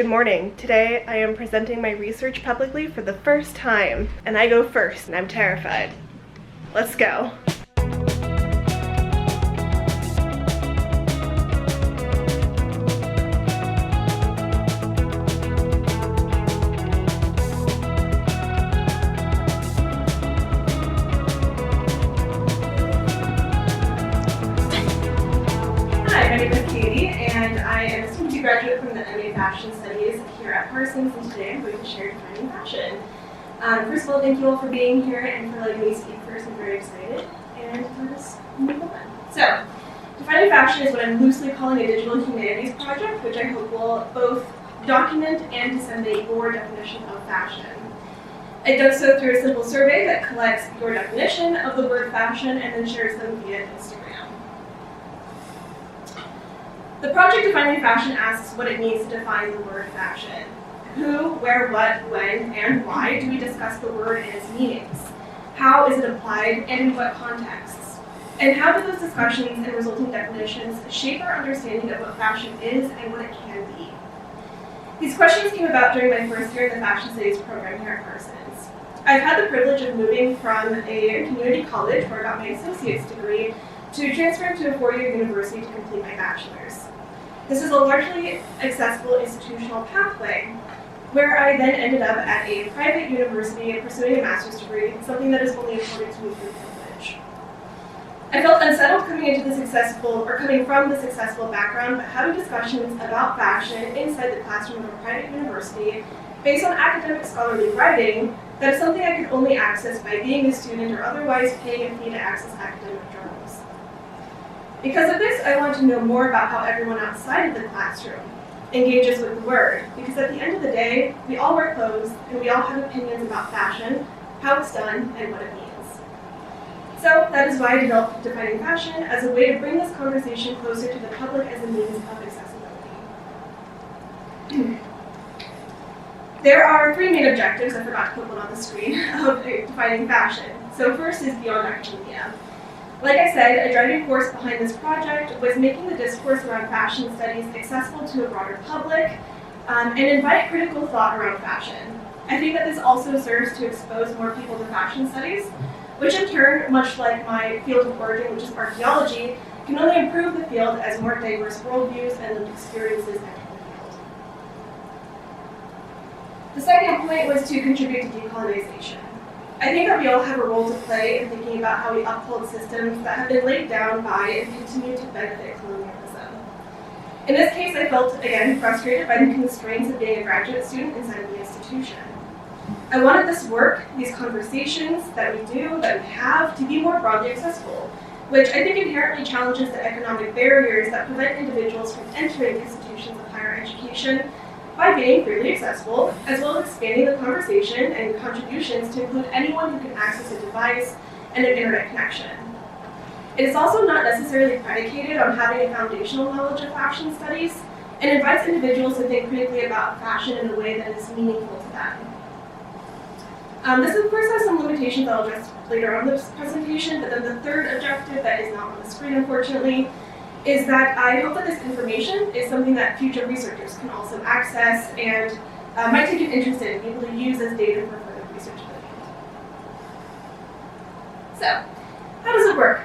Good morning. Today I am presenting my research publicly for the first time, and I go first, and I'm terrified. Let's go. Hi, my name is Katie, and I am a student graduate from the MA Fashion Studies here at Parsons, and today I'm going to share defining fashion. First of all, thank you all for being here and for letting me speak first. I'm very excited, and for this move on. So, defining fashion is what I'm loosely calling a digital humanities project, which I hope will both document and disseminate your definition of fashion. It does so through a simple survey that collects your definition of the word fashion and then shares them via Instagram. The project Defining Fashion asks what it means to define the word fashion. Who, where, what, when, and why do we discuss the word and its meanings? How is it applied and in what contexts? And how do those discussions and resulting definitions shape our understanding of what fashion is and what it can be? These questions came about during my first year in the Fashion Studies program here at Parsons. I've had the privilege of moving from a community college where I got my associate's degree to transferring to a four-year university to complete my bachelor's. This is a largely accessible institutional pathway, where I then ended up at a private university pursuing a master's degree, something that is only afforded to me through privilege. I felt unsettled coming from the successful background, but having discussions about fashion inside the classroom of a private university based on academic scholarly writing, that is something I could only access by being a student or otherwise paying a fee to access academic journals. Because of this, I want to know more about how everyone outside of the classroom engages with the word, because at the end of the day, we all wear clothes and we all have opinions about fashion, how it's done, and what it means. So that is why I developed Defining Fashion as a way to bring this conversation closer to the public as a means of accessibility. There are three main objectives, I forgot to put one on the screen, of Defining Fashion. So first is beyond academia. Like I said, a driving force behind this project was making the discourse around fashion studies accessible to a broader public and invite critical thought around fashion. I think that this also serves to expose more people to fashion studies, which in turn, much like my field of origin, which is archaeology, can only improve the field as more diverse worldviews and lived experiences enter the field. The second point was to contribute to decolonization. I think that we all have a role to play in thinking about how we uphold systems that have been laid down by and continue to benefit colonialism. In this case, I felt, again, frustrated by the constraints of being a graduate student inside of the institution. I wanted this work, these conversations that we do, that we have, to be more broadly accessible, which I think inherently challenges the economic barriers that prevent individuals from entering institutions of higher education by being freely accessible, as well as expanding the conversation and contributions to include anyone who can access a device and an internet connection. It is also not necessarily predicated on having a foundational knowledge of fashion studies, and invites individuals to think critically about fashion in a way that is meaningful to them. This of course has some limitations that I'll address later on in this presentation, but then the third objective that is not on the screen, unfortunately, is that I hope that this information is something that future researchers can also access and might take an interest in and be able to use as data for further research in the field. So, how does it work?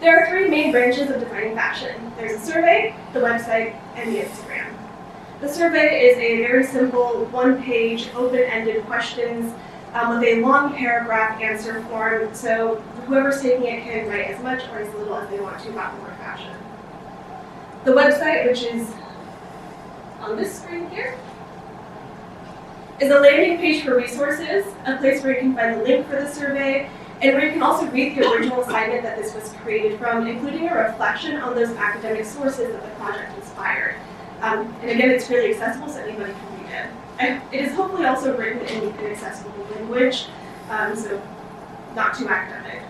There are three main branches of defining fashion. There's a survey, the website, and the Instagram. The survey is a very simple, one-page, open-ended questions with a long paragraph answer form, so whoever's taking it can write as much or as little as they want to about the word fashion. The website, which is on this screen here, is a landing page for resources, a place where you can find the link for the survey, and where you can also read the original assignment that this was created from, including a reflection on those academic sources that the project inspired. And again, it's really accessible, so anybody can read it. And it is hopefully also written in an accessible language, so not too academic.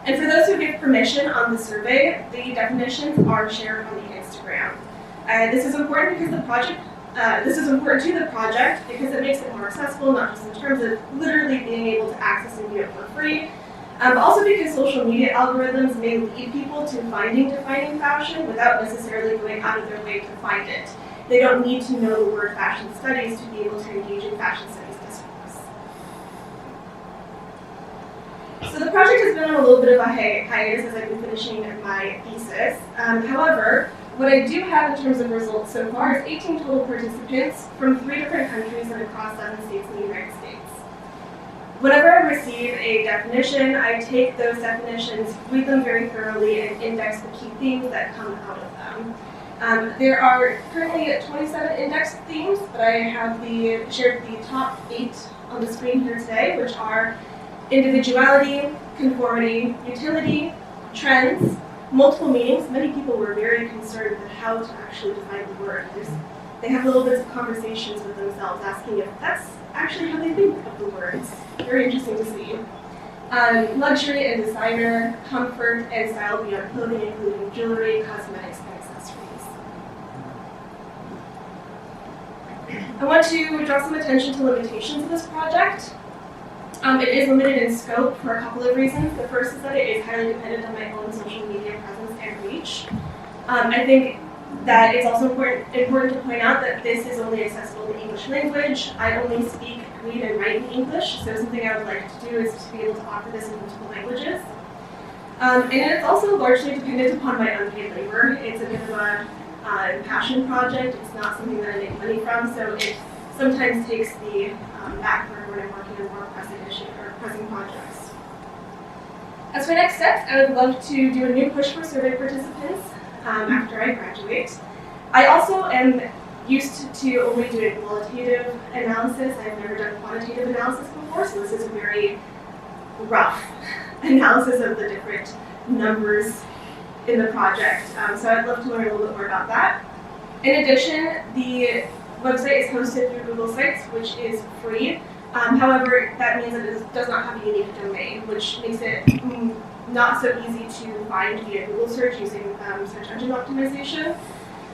And for those who give permission on the survey, the definitions are shared on the Instagram. This is important because to the project because it makes it more accessible, not just in terms of literally being able to access and view it for free, but also because social media algorithms may lead people to finding defining fashion without necessarily going out of their way to find it. They don't need to know the word fashion studies to be able to engage in fashion studies discourse. So the project has been on a little bit of a hiatus as I've been finishing my thesis. However, what I do have in terms of results so far is 18 total participants from 3 different countries and across 7 states in the United States. Whenever I receive a definition, I take those definitions, read them very thoroughly, and index the key themes that come out of them. There are currently 27 indexed themes, but I have shared the top 8 on the screen here today, which are individuality, conformity, utility, trends, multiple meanings. Many people were very concerned with how to actually define the word. They have little bits of conversations with themselves, asking if that's actually how they think of the words. Very interesting to see. Luxury and designer, comfort and style beyond clothing, including jewelry, cosmetics, and accessories. I want to draw some attention to limitations of this project. It is limited in scope for a couple of reasons. The first is that it is highly dependent on my own social media presence and reach. I think that it's also important to point out that this is only accessible in the English language. I only speak, read, and write in English, so something I would like to do is to be able to offer this in multiple languages. And it's also largely dependent upon my unpaid labor. It's a bit of a passion project. It's not something that I make money from, so it sometimes takes the backburner when I'm working on more pressing projects. As for next steps, I would love to do a new push for survey participants after I graduate. I also am used to only doing qualitative analysis. I've never done quantitative analysis before, so this is a very rough analysis of the different numbers in the project. So I'd love to learn a little bit more about that. In addition, the website is hosted through Google Sites, which is free. However, that means that it does not have a unique domain, which makes it not so easy to find via Google search using search engine optimization.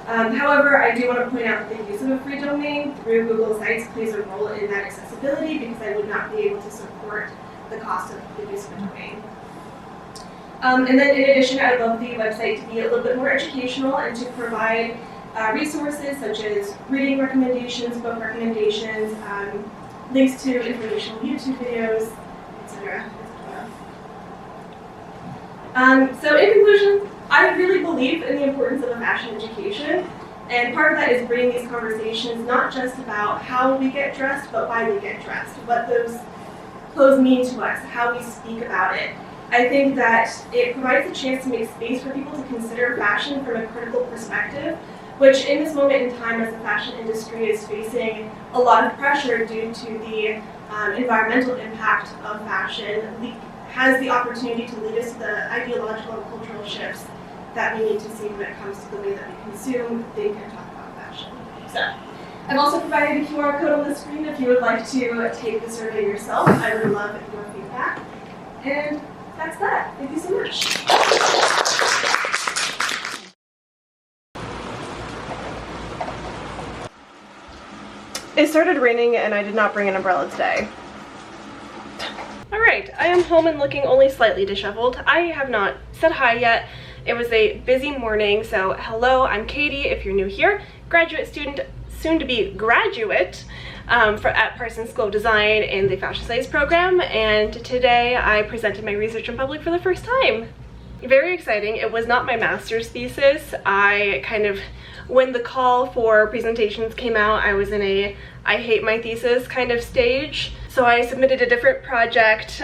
However, I do want to point out that the use of a free domain through Google Sites plays a role in that accessibility because I would not be able to support the cost of the use of a domain. And then in addition, I would love the website to be a little bit more educational and to provide resources such as reading recommendations, book recommendations, links to informational YouTube videos, etc. So in conclusion, I really believe in the importance of a fashion education, and part of that is bringing these conversations not just about how we get dressed, but why we get dressed, what those clothes mean to us, how we speak about it. I think that it provides a chance to make space for people to consider fashion from a critical perspective, which in this moment in time as the fashion industry is facing a lot of pressure due to the environmental impact of fashion, has the opportunity to lead us to the ideological and cultural shifts that we need to see when it comes to the way that we consume, think, and talk about fashion. So, I've also provided a QR code on the screen if you would like to take the survey yourself. I would love your feedback. And that's that. Thank you so much. It started raining and I did not bring an umbrella today. Alright, I am home and looking only slightly disheveled. I have not said hi yet. It was a busy morning, so hello, I'm Katie if you're new here, graduate student, soon to be graduate at Parsons School of Design in the Fashion Studies program, and today I presented my research in public for the first time. Very exciting. It was not my master's thesis. When the call for presentations came out, I was in a I hate my thesis kind of stage. So I submitted a different project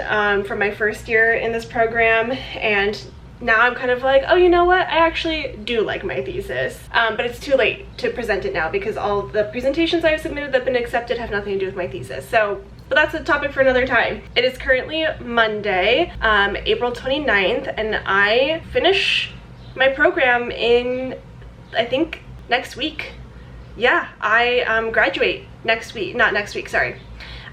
for my first year in this program, and now I'm kind of like, oh, you know what? I actually do like my thesis. But it's too late to present it now because all the presentations I've submitted that have been accepted have nothing to do with my thesis. But that's a topic for another time. It is currently Monday, April 29th, and I finish my program in, I think, next week. Yeah, I graduate next week, not next week, sorry.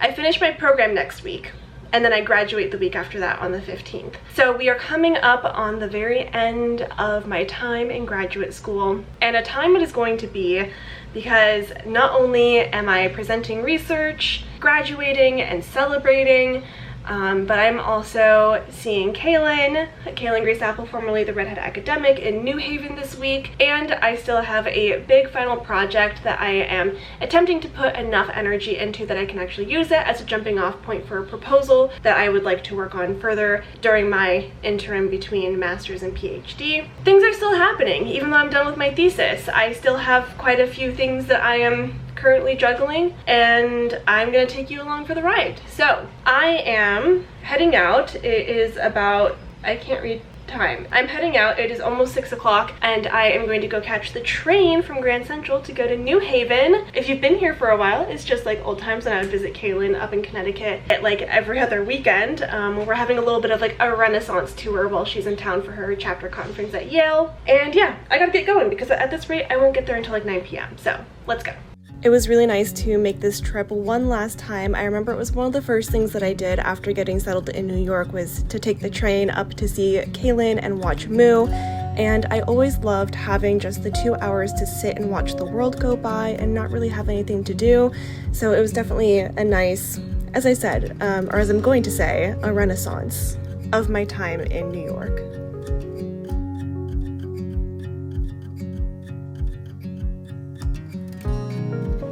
I finish my program next week, and then I graduate the week after that on the 15th. So we are coming up on the very end of my time in graduate school, and a time it is going to be because not only am I presenting research, graduating, and celebrating, But I'm also seeing Kaylin Grace Apple, formerly the Redhead Academic, in New Haven this week, and I still have a big final project that I am attempting to put enough energy into that I can actually use it as a jumping off point for a proposal that I would like to work on further during my interim between master's and PhD. Things are still happening, even though I'm done with my thesis. I still have quite a few things that I am currently juggling, and I'm gonna take you along for the ride. So I am heading out. It is about, I can't read time. I'm heading out. It is almost 6 o'clock, and I am going to go catch the train from Grand Central to go to New Haven. If you've been here for a while, it's just like old times when I would visit Kaylin up in Connecticut at like every other weekend. We're having a little bit of like a Renaissance tour while she's in town for her chapter conference at Yale. And yeah, I gotta get going because at this rate I won't get there until like 9 p.m. So let's go. It was really nice to make this trip one last time. I remember it was one of the first things that I did after getting settled in New York was to take the train up to see Kaylin and watch Moo. And I always loved having just the 2 hours to sit and watch the world go by and not really have anything to do. So it was definitely a nice, as I said, or as I'm going to say, a renaissance of my time in New York.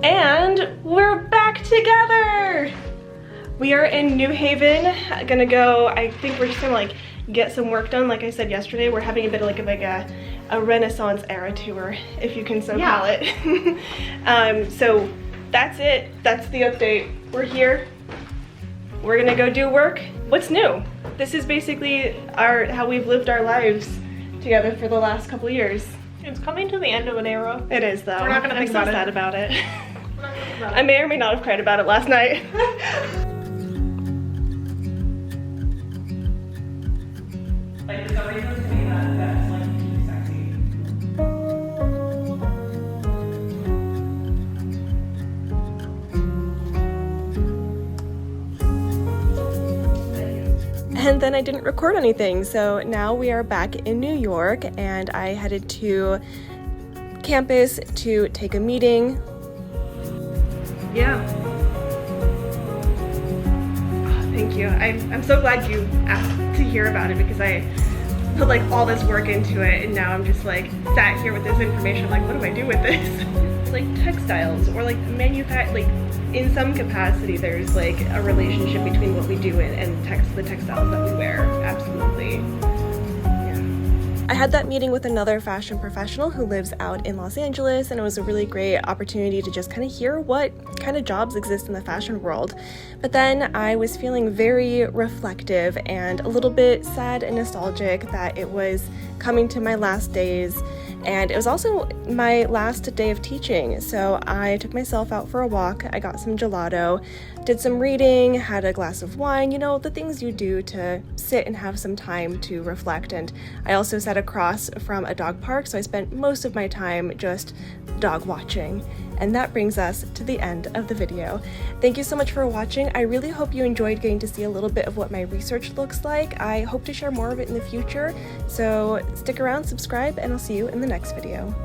And we're back together! We are in New Haven. Gonna go, I think we're just gonna like get some work done. Like I said yesterday, we're having a bit of like a Renaissance era tour, if you can so call it. So that's it. That's the update. We're here. We're gonna go do work. What's new? This is basically how we've lived our lives together for the last couple years. It's coming to the end of an era. It is, though. We're not gonna think about it. I'm so sad about it. I may or may not have cried about it last night. Like, for some reason, to me, that's like too sexy. And then I didn't record anything, so now we are back in New York, and I headed to campus to take a meeting. Yeah. Oh, thank you. I'm so glad you asked to hear about it because I put like all this work into it, and now I'm just like sat here with this information. Like, what do I do with this? Like textiles or like like in some capacity, there's like a relationship between what we do and the textiles that we wear. Absolutely. I had that meeting with another fashion professional who lives out in Los Angeles, and it was a really great opportunity to just kind of hear what kind of jobs exist in the fashion world. But then I was feeling very reflective and a little bit sad and nostalgic that it was coming to my last days, and it was also my last day of teaching. So I took myself out for a walk, I got some gelato, did some reading, had a glass of wine, you know, the things you do to sit and have some time to reflect. And I also sat across from a dog park, so I spent most of my time just dog watching. And that brings us to the end of the video. Thank you so much for watching. I really hope you enjoyed getting to see a little bit of what my research looks like. I hope to share more of it in the future, so stick around, subscribe, and I'll see you in the next video.